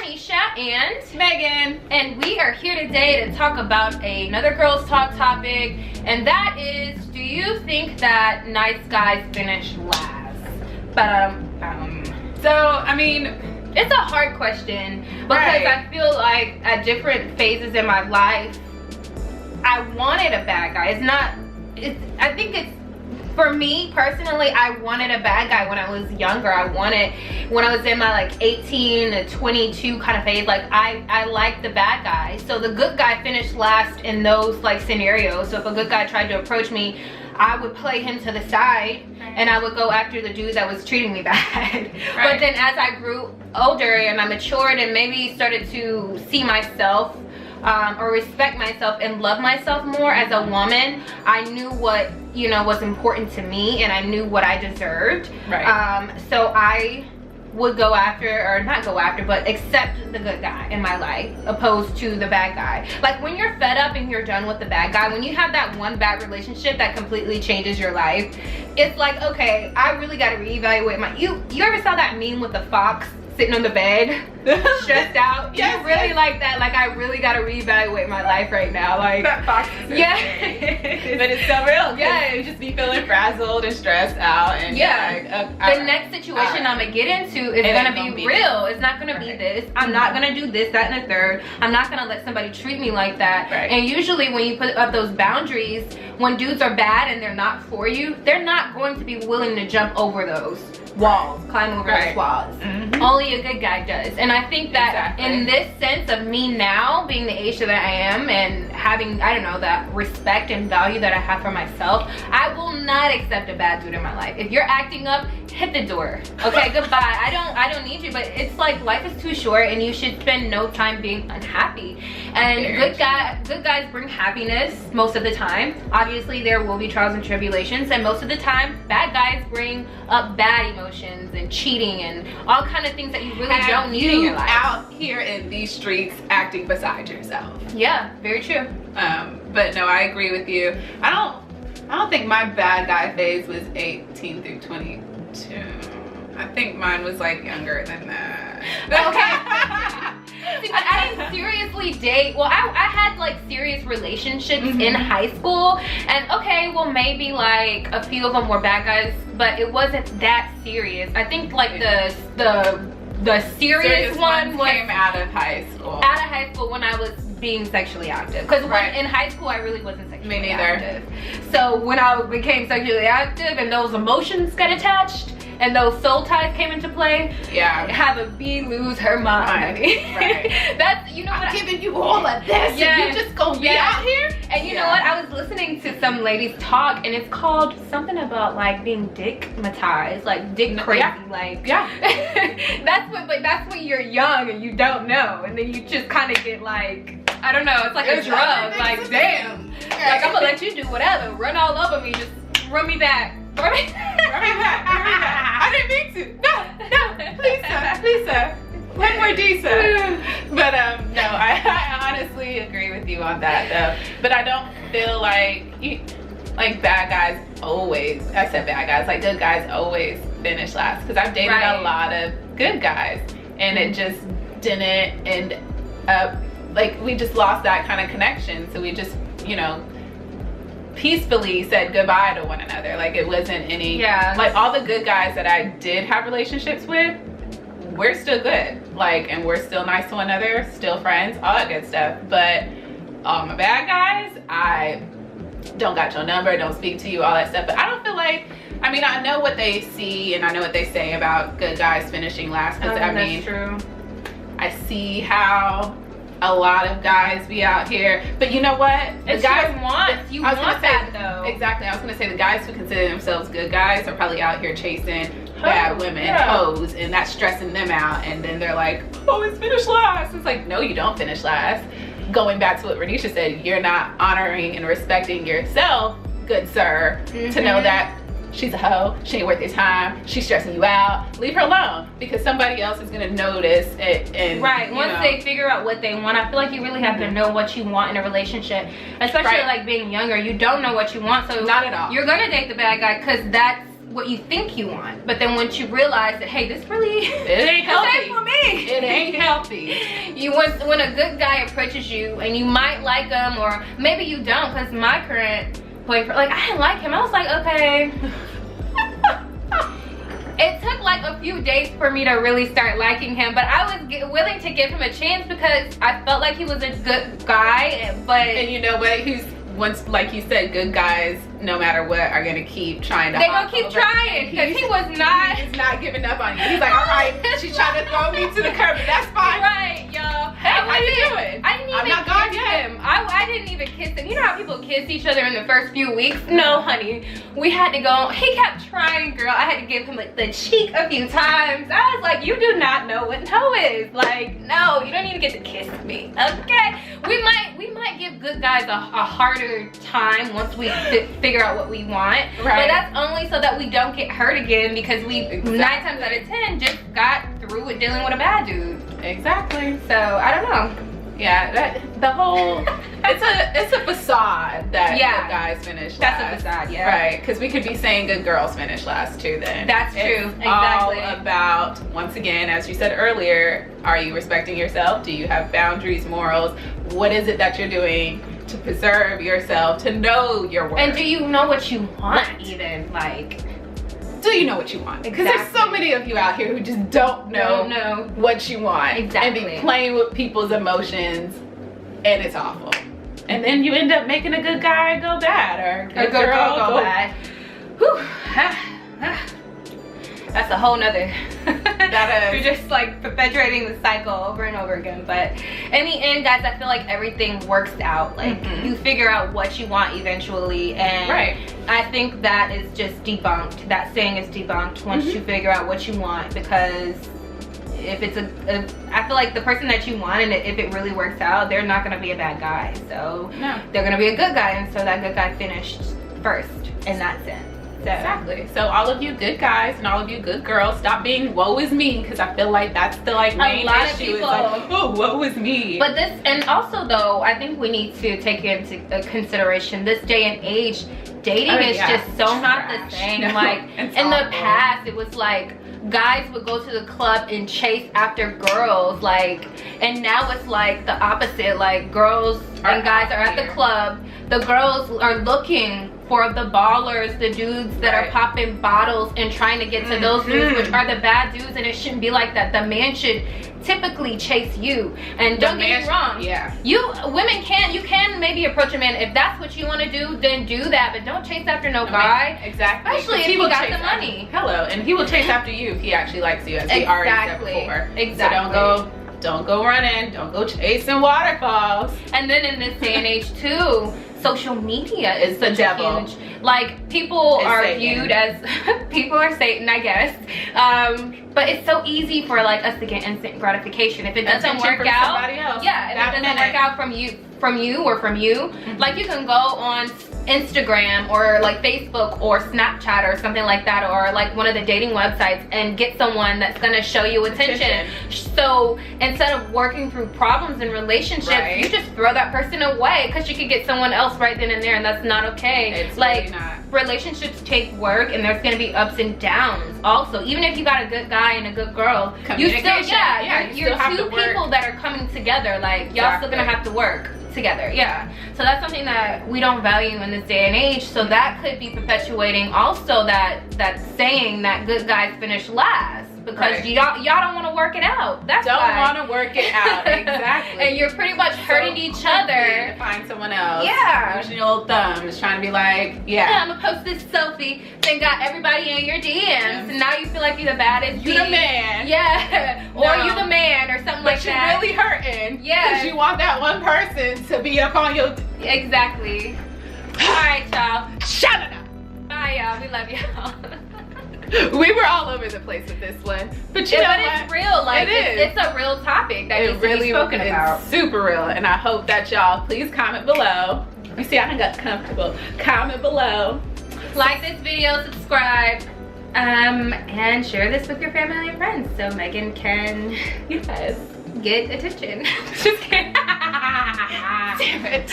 Anisha and Megan, and we are here today to talk about another girls talk topic, and that is, do you think that nice guys finish last? so I mean, it's a hard question because Right. I feel like at different phases in my life I wanted a bad guy. I think it's, for me personally, I wanted a bad guy when I was younger. When I was in my like 18 to 22 kind of phase, like I liked the bad guy. So the good guy finished last in those like scenarios. So if a good guy tried to approach me, I would play him to the side and I would go after the dude that was treating me bad. But then as I grew older and I matured and maybe started to see myself or respect myself and love myself more as a woman, I knew what, you know, was important to me and I knew what I deserved. So I would go after, or not go after, but accept the good guy in my life opposed to the bad guy. Like when you're fed up and you're done with the bad guy, when you have that one bad relationship that completely changes your life, it's like, okay, I really got to reevaluate my, you ever saw that meme with the fox sitting on the bed stressed out? Yes, you really like that? Like, I really got to reevaluate my life right now. Like that fox is yeah. but it's so real. Yeah. You just be feeling frazzled and stressed out, and yeah, like, the next situation I'm gonna get into is It gonna ain't be gonna be real. It's not gonna be this. I'm not gonna do this, that, and the third. I'm not gonna let somebody treat me like that. And usually when you put up those boundaries, when dudes are bad and they're not for you, they're not going to be willing to jump over those walls, climb over those walls. Only a good guy does. And I think that in this sense of me now being the age that I am and having, I don't know, that respect and value that I have for myself, I will not accept a bad dude in my life. If you're acting up, hit the door. Okay, goodbye. I don't need you. But it's like, life is too short and you should spend no time being unhappy. And good guys bring happiness most of the time. Obviously there will be trials and tribulations, and most of the time bad guys bring up bad emotions and cheating and all kind of things that you really don't need in your life. Out here in these streets acting beside yourself. Yeah, very true. But no, I agree with you. I don't think my bad guy phase was 18 through 22. I think mine was like younger than that. Okay. See, but I didn't seriously date. Well, I had like serious relationships in high school, and okay, well maybe like a few of them were bad guys, but it wasn't that serious. I think like the serious one came out of high school. Out of high school when I was being sexually active, because in high school I really wasn't sexually active. So when I became sexually active and those emotions got attached and those soul ties came into play, have a bee lose her mind. That's, you know what, I'm giving you all of this, and you just gonna be out here. And you know what, I was listening to some ladies talk, and it's called something about like being dickmatized, like dick crazy, like that's when you're young and you don't know, and then you just kind of get like, I don't know, it's like a drug. Like, damn, like I'm gonna let you do whatever, run all over me, just run me back. Run me back. I didn't mean to. No, please sir. One more D, sir. But no, I honestly agree with you on that though. But I don't feel like bad guys always, I said bad guys, like good guys always finish last. Because I've dated a lot of good guys and it just didn't end up, like we just lost that kind of connection. So we just, you know, peacefully said goodbye to one another. Like it wasn't any, like all the good guys that I did have relationships with, we're still good, like, and we're still nice to one another, still friends, all that good stuff. But all my bad guys, I don't got your number, don't speak to you, all that stuff. But I don't feel like, I mean, I know what they see and I know what they say about good guys finishing last, because I mean, that's true. I see how a lot of guys be out here, but you know what? The guys want, you want that though. Exactly, I was gonna say the guys who consider themselves good guys are probably out here chasing bad women, hoes, and that's stressing them out, and then they're like, oh, it's finished last. It's like, no, you don't finish last. Going back to what Renisha said, you're not honoring and respecting yourself, good sir, to know that she's a hoe, she ain't worth your time, she's stressing you out. Leave her alone, because somebody else is gonna notice it. And once they figure out what they want, I feel like you really have to know what you want in a relationship, especially like being younger. You don't know what you want, so not at all. You're gonna date the bad guy because that's what you think you want. But then once you realize that, hey, this really it ain't healthy for me. It ain't healthy. when a good guy approaches you and you might like him, or maybe you don't, because my current boyfriend, like, I didn't like him. I was like, okay. It took like a few days for me to really start liking him, but I was willing to give him a chance because I felt like he was a good guy. But and you know what? Once, like you said, good guys, no matter what, are gonna keep trying to. They gonna keep trying because he was not. He's not giving up on you. He's like, all right, she's trying to throw me to the curb, but that's fine. Right, yo. Hey, how you doing? I didn't even I'm not gone kiss yet. him. I didn't even kiss him. You know how people kiss each other in the first few weeks? No, honey. We had to go. He kept trying, girl. I had to give him like the cheek a few times. I was like, you do not know what no is. Like, no, you don't even get to kiss me. Okay. We might give good guys a harder time once we figure out what we want. Right. But that's only so that we don't get hurt again, because we 9 times out of 10 just got through with dealing with a bad dude. Exactly. So I don't know. Yeah, the whole it's a facade that good guys finish last. That's a facade, yeah. Right, because we could be saying good girls finish last too. Then that's true. It's exactly. all about, once again, as you said earlier, are you respecting yourself? Do you have boundaries, morals? What is it that you're doing to preserve yourself, to know your worth? And do you know what you want? Even like, do you know what you want? Because there's so many of you out here who just don't know what you want. Exactly. And be playing with people's emotions, and it's awful. And then you end up making a good guy go bad, or a good girl go bad. Whew. That's a whole nother. You're just like perpetuating the cycle over and over again. But in the end, guys, I feel like everything works out. Like you figure out what you want eventually, and I think that is just debunked. That saying is debunked once you figure out what you want, because if it's I feel like the person that you want, and if it really works out, they're not gonna be a bad guy. So they're gonna be a good guy, and so that good guy finished first in that sense. So. Exactly. So all of you good guys and all of you good girls, stop being woe is me, because I feel like that's the like main a lot issue. of people, is like, oh, woe is me. But this, and also though, I think we need to take into consideration this day and age, dating is just so not the same. No, like in the past, it was like guys would go to the club and chase after girls, like, and now it's like the opposite. Like girls and guys are at the club, the girls are looking for the ballers, the dudes that are popping bottles and trying to get to those dudes, which are the bad dudes. And it shouldn't be like that. The man should typically chase you. And don't get me wrong, women you can maybe approach a man if that's what you want to do, then do that, but don't chase after no guy. Exactly. Especially if he got the money. And he will chase after you if he actually likes you, as we already said before. Exactly. So don't go running, don't go chasing waterfalls. And then in this day and age too, social media is the devil. Huge, like, people are viewed as people are Satan, I guess. But it's so easy for like us to get instant gratification. If it doesn't work out, if it doesn't work out from you, like, you can go on Instagram or like Facebook or Snapchat or something like that, or like one of the dating websites, and get someone that's gonna show you attention. So instead of working through problems in relationships, you just throw that person away because you could get someone else right then and there, and that's not okay. It's like, really not. Relationships take work, and there's gonna be ups and downs also. Even if you got a good guy and a good girl, you still you're two people that are coming together. Like, y'all still gonna have to work together. So that's something that we don't value in this day and age. So that could be perpetuating also that saying that good guys finish last, because y'all don't want to work it out. That's don't want to work it out. Exactly. And you're pretty much hurting each other to find someone else. Using your old thumbs, trying to be like, I'm gonna post this selfie, then got everybody in your DMs, and now you feel like you're the baddest. You're the man. Or you the man, or something like that. But you're really hurting. Because you want that one person to be up on your. Exactly. Alright, y'all. Shut it up. Bye, y'all. We love y'all. We were all over the place with this one, but you know what? It's real. Like, it's a real topic that needs to be spoken about. Super real, and I hope that y'all please comment below. You see, I got comfortable. Comment below. Like this video, subscribe, and share this with your family and friends so Megan can get attention. Just kidding. Damn it.